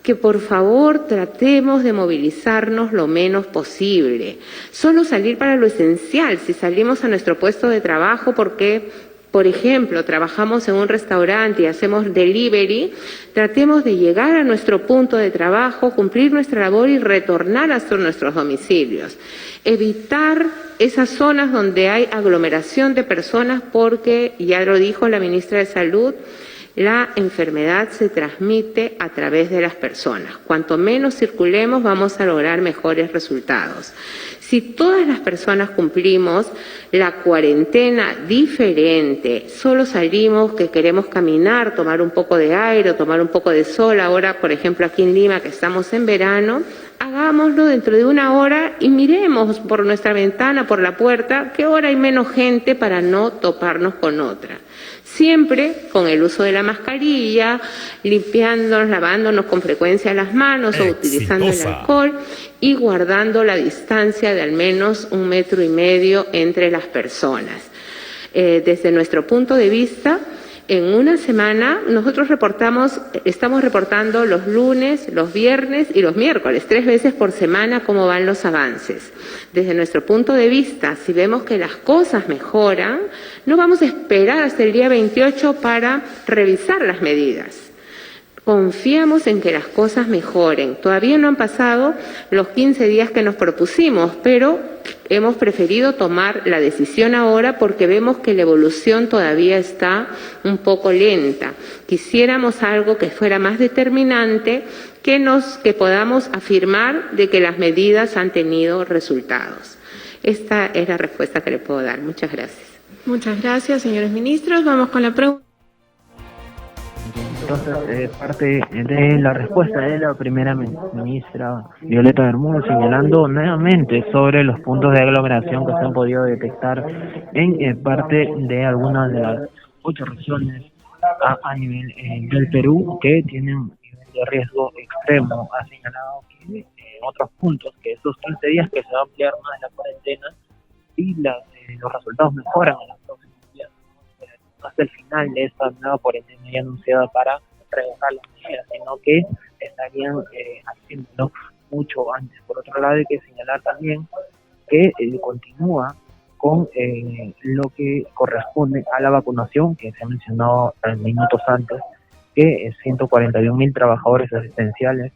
[SPEAKER 2] que por favor tratemos de movilizarnos lo menos posible. Solo salir para lo esencial. Si salimos a nuestro puesto de trabajo porque, por ejemplo, trabajamos en un restaurante y hacemos delivery, tratemos de llegar a nuestro punto de trabajo, cumplir nuestra labor y retornar hasta nuestros domicilios. Evitar esas zonas donde hay aglomeración de personas porque, ya lo dijo la ministra de Salud, la enfermedad se transmite a través de las personas. Cuanto menos circulemos, vamos a lograr mejores resultados. Si todas las personas cumplimos la cuarentena diferente, solo salimos que queremos caminar, tomar un poco de aire, tomar un poco de sol, ahora, por ejemplo, aquí en Lima, que estamos en verano, hagámoslo dentro de una hora y miremos por nuestra ventana, por la puerta, qué hora hay menos gente para no toparnos con otra. Siempre con el uso de la mascarilla, limpiándonos, lavándonos con frecuencia las manos o utilizando el alcohol y guardando la distancia de al menos 1,5 metros entre las personas. Desde nuestro punto de vista, en una semana nosotros estamos reportando los lunes, los viernes y los miércoles, 3 veces por semana cómo van los avances. Desde nuestro punto de vista, si vemos que las cosas mejoran, no vamos a esperar hasta el día 28 para revisar las medidas. Confiamos en que las cosas mejoren. Todavía no han pasado los 15 días que nos propusimos, pero hemos preferido tomar la decisión ahora porque vemos que la evolución todavía está un poco lenta. Quisiéramos algo que fuera más determinante, que podamos afirmar de que las medidas han tenido resultados. Esta es la respuesta que le puedo dar. Muchas gracias.
[SPEAKER 4] Muchas gracias, señores ministros. Vamos con la pregunta.
[SPEAKER 6] Entonces, parte de la respuesta de la primera ministra Violeta Bermúdez señalando nuevamente sobre los puntos de aglomeración que se han podido detectar en parte de algunas de las 8 regiones a nivel del Perú que tienen un nivel de riesgo extremo. Ha señalado que otros puntos, que esos 15 días que se va a ampliar más la cuarentena y los resultados mejoran en los próximos días, hasta el final de esta nueva cuarentena ya anunciada para revocar las medidas, sino que estarían haciéndolo mucho antes. Por otro lado, hay que señalar también que continúa con lo que corresponde a la vacunación, que se ha mencionado minutos antes, que 141.000 trabajadores asistenciales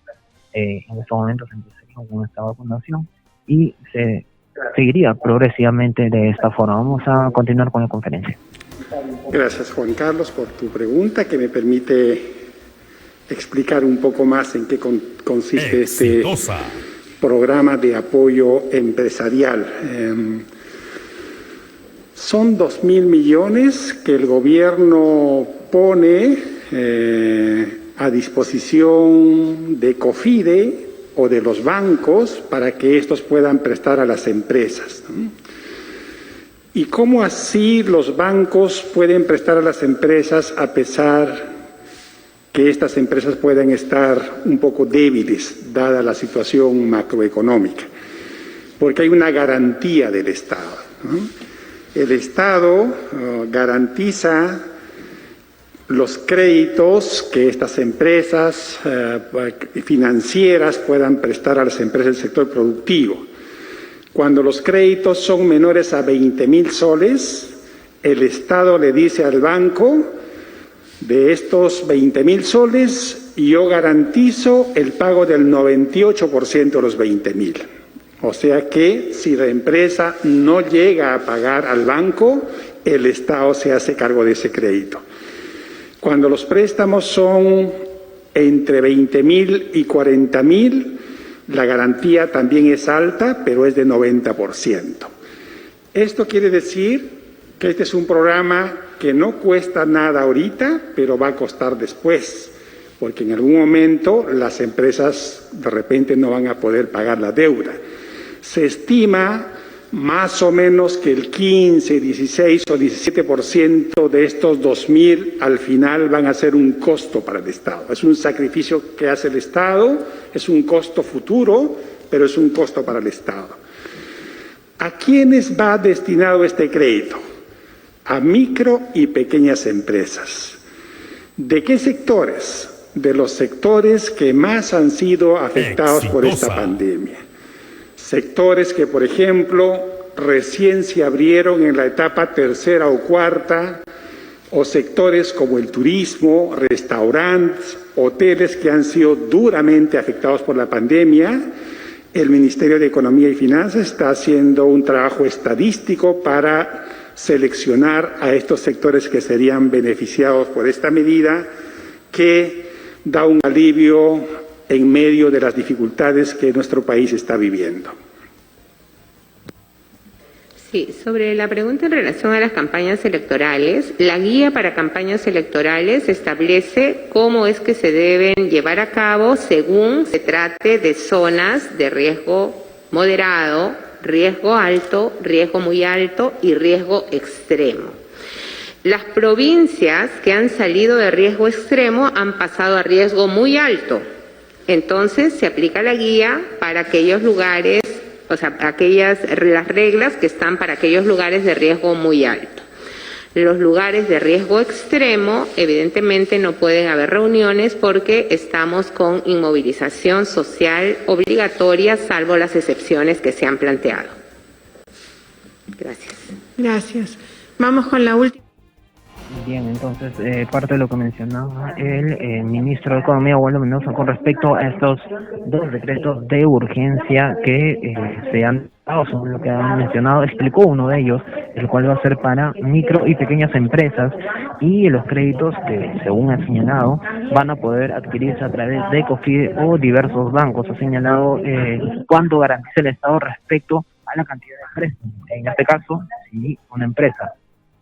[SPEAKER 6] en estos momentos empezaron con esta vacunación y se seguiría progresivamente de esta forma. Vamos a continuar con la conferencia.
[SPEAKER 3] Gracias, Juan Carlos, por tu pregunta, que me permite explicar un poco más en qué consiste este programa de apoyo empresarial. Son 2.000 millones que el gobierno pone a disposición de COFIDE o de los bancos para que estos puedan prestar a las empresas, ¿no? ¿Y cómo así los bancos pueden prestar a las empresas a pesar que estas empresas pueden estar un poco débiles dada la situación macroeconómica? Porque hay una garantía del Estado, ¿no? El Estado garantiza los créditos que estas empresas financieras puedan prestar a las empresas del sector productivo. Cuando los créditos son menores a 20.000 soles, el Estado le dice al banco: de estos 20.000 soles, yo garantizo el pago del 98% de los 20.000. O sea que si la empresa no llega a pagar al banco, el Estado se hace cargo de ese crédito. Cuando los préstamos son entre 20.000 y 40.000, la garantía también es alta, pero es de 90%. Esto quiere decir que este es un programa que no cuesta nada ahorita, pero va a costar después, porque en algún momento las empresas de repente no van a poder pagar la deuda. Se estima más o menos que el 15, 16 o 17% de estos 2.000 al final van a ser un costo para el Estado. Es un sacrificio que hace el Estado, es un costo futuro, pero es un costo para el Estado. ¿A quiénes va destinado este crédito? A micro y pequeñas empresas. ¿De qué sectores? De los sectores que más han sido afectados por esta pandemia. Sectores que, por ejemplo, recién se abrieron en la etapa tercera o cuarta, o sectores como el turismo, restaurantes, hoteles que han sido duramente afectados por la pandemia. El Ministerio de Economía y Finanzas está haciendo un trabajo estadístico para seleccionar a estos sectores que serían beneficiados por esta medida, que da un alivio en medio de las dificultades que nuestro país está viviendo.
[SPEAKER 2] Sí, sobre la pregunta en relación a las campañas electorales, la guía para campañas electorales establece cómo es que se deben llevar a cabo según se trate de zonas de riesgo moderado, riesgo alto, riesgo muy alto y riesgo extremo. Las provincias que han salido de riesgo extremo han pasado a riesgo muy alto. Entonces se aplica la guía para aquellos lugares, o sea, las reglas que están para aquellos lugares de riesgo muy alto. Los lugares de riesgo extremo, evidentemente no pueden haber reuniones porque estamos con inmovilización social obligatoria, salvo las excepciones que se han planteado. Gracias.
[SPEAKER 4] Gracias. Vamos con la última.
[SPEAKER 6] Bien, entonces, parte de lo que mencionaba el ministro de Economía, Waldo Mendoza, con respecto a estos dos decretos de urgencia que se han dado, según lo que han mencionado, explicó uno de ellos, el cual va a ser para micro y pequeñas empresas, y los créditos que, según ha señalado, van a poder adquirirse a través de COFIDE o diversos bancos. Ha señalado cuánto garantiza el Estado respecto a la cantidad de préstamos. En este caso, si una empresa,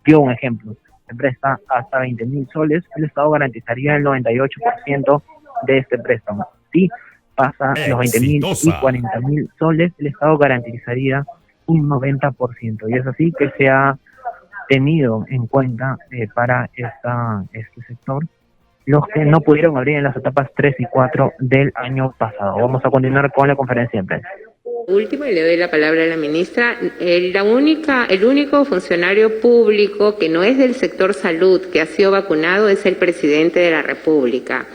[SPEAKER 6] dio un ejemplo, se presta hasta 20.000 soles, el Estado garantizaría el 98% de este préstamo. Si pasa los 20.000 y 40.000 soles, el Estado garantizaría un 90%. Y es así que se ha tenido en cuenta para este sector los que no pudieron abrir en las etapas 3 y 4 del año pasado. Vamos a continuar con la conferencia de prensa.
[SPEAKER 2] Último, y le doy la palabra a la ministra. El único funcionario público que no es del sector salud que ha sido vacunado es el presidente de la República.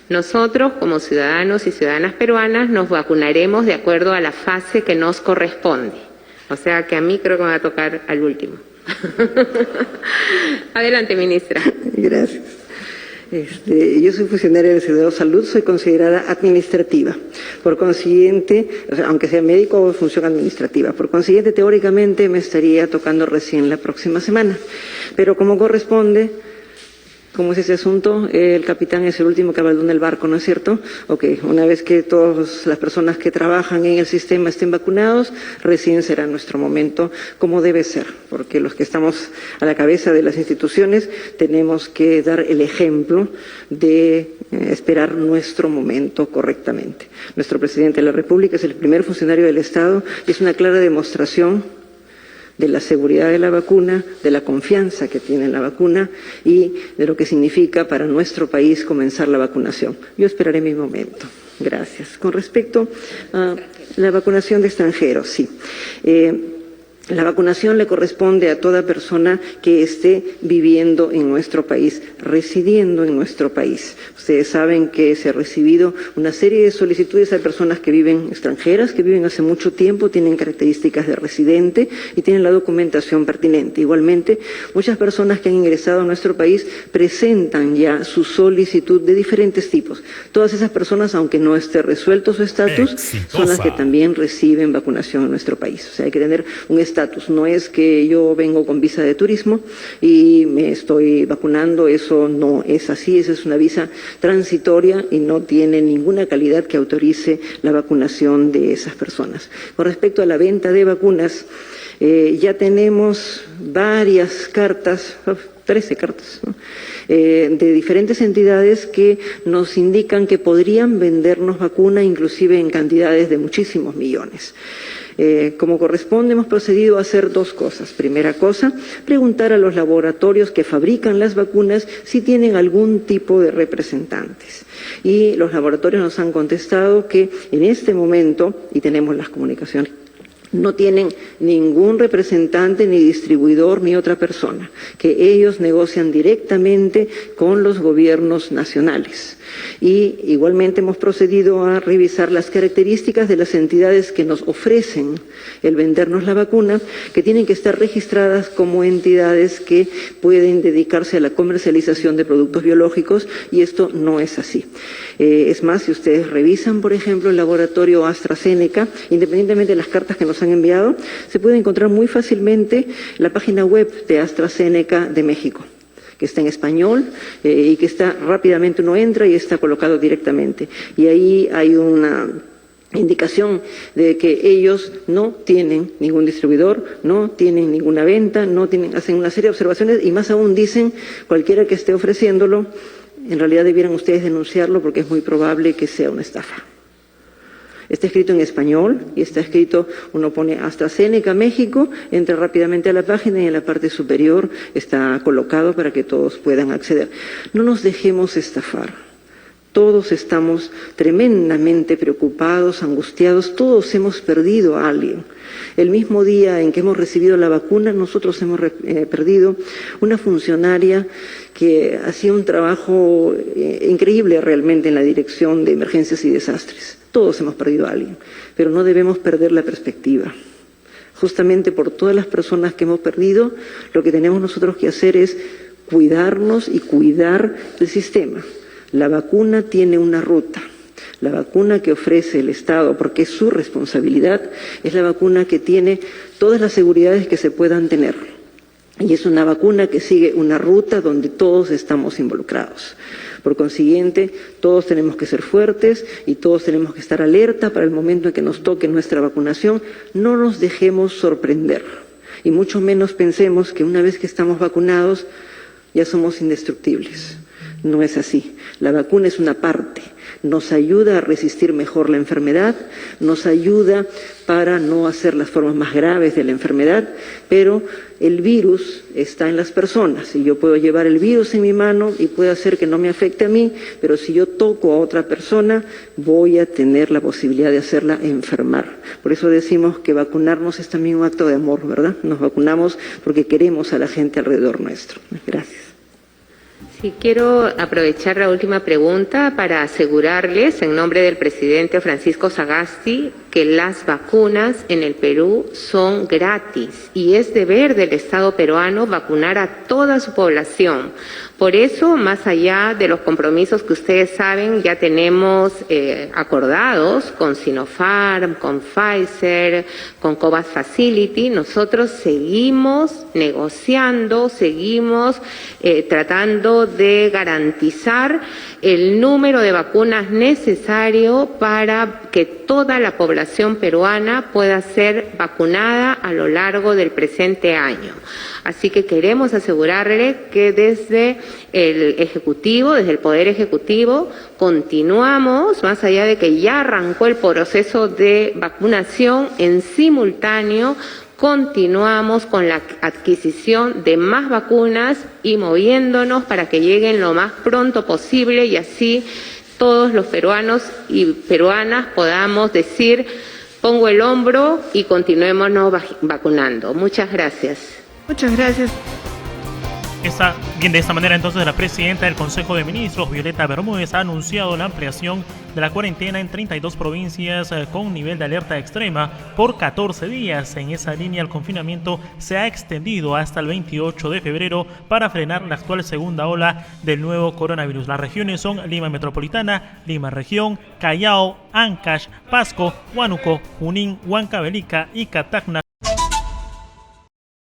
[SPEAKER 2] Nosotros, como ciudadanos y ciudadanas peruanas, nos vacunaremos de acuerdo a la fase que nos corresponde. O sea que a mí creo que me va a tocar al último. Adelante, ministra.
[SPEAKER 5] Gracias. Yo soy funcionaria del sector de salud, soy considerada administrativa. Por consiguiente, o sea, aunque sea médico, función administrativa. Por consiguiente, teóricamente me estaría tocando recién la próxima semana. Pero como corresponde, ¿cómo es ese asunto? El capitán es el último que abandona el barco, ¿no es cierto? Ok, una vez que todas las personas que trabajan en el sistema estén vacunados, recién será nuestro momento, como debe ser, porque los que estamos a la cabeza de las instituciones tenemos que dar el ejemplo de esperar nuestro momento correctamente. Nuestro presidente de la República es el primer funcionario del Estado y es una clara demostración de la seguridad de la vacuna, de la confianza que tiene en la vacuna y de lo que significa para nuestro país comenzar la vacunación. Yo esperaré mi momento. Gracias. Con respecto a la vacunación de extranjeros, sí. La vacunación le corresponde a toda persona que esté viviendo en nuestro país, residiendo en nuestro país. Ustedes saben que se ha recibido una serie de solicitudes a personas que viven extranjeras, que viven hace mucho tiempo, tienen características de residente y tienen la documentación pertinente. Igualmente, muchas personas que han ingresado a nuestro país presentan ya su solicitud de diferentes tipos. Todas esas personas, aunque no esté resuelto su estatus, son las que también reciben vacunación en nuestro país. O sea, hay que tener un estatus. No es que yo vengo con visa de turismo y me estoy vacunando, eso no es así, esa es una visa transitoria y no tiene ninguna calidad que autorice la vacunación de esas personas. Con respecto a la venta de vacunas, ya tenemos varias cartas, 13 cartas, ¿no? De diferentes entidades que nos indican que podrían vendernos vacuna inclusive en cantidades de muchísimos millones. Como corresponde, hemos procedido a hacer dos cosas. Primera cosa, preguntar a los laboratorios que fabrican las vacunas si tienen algún tipo de representantes. Y los laboratorios nos han contestado que en este momento, y tenemos las comunicaciones, no tienen ningún representante, ni distribuidor, ni otra persona, que ellos negocian directamente con los gobiernos nacionales. Y igualmente hemos procedido a revisar las características de las entidades que nos ofrecen el vendernos la vacuna, que tienen que estar registradas como entidades que pueden dedicarse a la comercialización de productos biológicos, y esto no es así. Es más, si ustedes revisan, por ejemplo, el laboratorio AstraZeneca, independientemente de las cartas que nos han enviado, se puede encontrar muy fácilmente la página web de AstraZeneca de México, que está en español y que está rápidamente, uno entra y está colocado directamente. Y ahí hay una indicación de que ellos no tienen ningún distribuidor, no tienen ninguna venta, hacen una serie de observaciones y más aún dicen, cualquiera que esté ofreciéndolo, en realidad debieran ustedes denunciarlo porque es muy probable que sea una estafa. Está escrito en español y está escrito, uno pone AstraZeneca México, entra rápidamente a la página y en la parte superior está colocado para que todos puedan acceder. No nos dejemos estafar. Todos estamos tremendamente preocupados, angustiados, todos hemos perdido a alguien. El mismo día en que hemos recibido la vacuna, nosotros hemos perdido una funcionaria que hacía un trabajo increíble realmente en la Dirección de Emergencias y Desastres. Todos hemos perdido a alguien, pero no debemos perder la perspectiva. Justamente por todas las personas que hemos perdido, lo que tenemos nosotros que hacer es cuidarnos y cuidar el sistema. La vacuna tiene una ruta. La vacuna que ofrece el Estado, porque es su responsabilidad, es la vacuna que tiene todas las seguridades que se puedan tener. Y es una vacuna que sigue una ruta donde todos estamos involucrados. Por consiguiente, todos tenemos que ser fuertes y todos tenemos que estar alerta para el momento en que nos toque nuestra vacunación. No nos dejemos sorprender y mucho menos pensemos que una vez que estamos vacunados ya somos indestructibles. No es así. La vacuna es una parte. Nos ayuda a resistir mejor la enfermedad, nos ayuda para no hacer las formas más graves de la enfermedad, pero el virus está en las personas y yo puedo llevar el virus en mi mano y puede hacer que no me afecte a mí, pero si yo toco a otra persona voy a tener la posibilidad de hacerla enfermar. Por eso decimos que vacunarnos es también un acto de amor, ¿verdad? Nos vacunamos porque queremos a la gente alrededor nuestro. Gracias.
[SPEAKER 2] Sí, quiero aprovechar la última pregunta para asegurarles, en nombre del presidente Francisco Sagasti, que las vacunas en el Perú son gratis y es deber del Estado peruano vacunar a toda su población. Por eso, más allá de los compromisos que ustedes saben, ya tenemos acordados con Sinopharm, con Pfizer, con COVAX Facility, nosotros seguimos negociando, seguimos tratando de garantizar el número de vacunas necesario para que toda la población peruana pueda ser vacunada a lo largo del presente año. Así que queremos asegurarle que desde el Ejecutivo, desde el Poder Ejecutivo, continuamos, más allá de que ya arrancó el proceso de vacunación, en simultáneo continuamos con la adquisición de más vacunas y moviéndonos para que lleguen lo más pronto posible y así todos los peruanos y peruanas podamos decir pongo el hombro y continuémonos vacunando. Muchas gracias.
[SPEAKER 4] Muchas gracias.
[SPEAKER 1] De esta manera entonces la presidenta del Consejo de Ministros, Violeta Bermúdez, ha anunciado la ampliación de la cuarentena en 32 provincias con nivel de alerta extrema por 14 días. En esa línea el confinamiento se ha extendido hasta el 28 de febrero para frenar la actual segunda ola del nuevo coronavirus. Las regiones son Lima Metropolitana, Lima Región, Callao, Ancash, Pasco, Huánuco, Junín, Huancavelica y Catacna.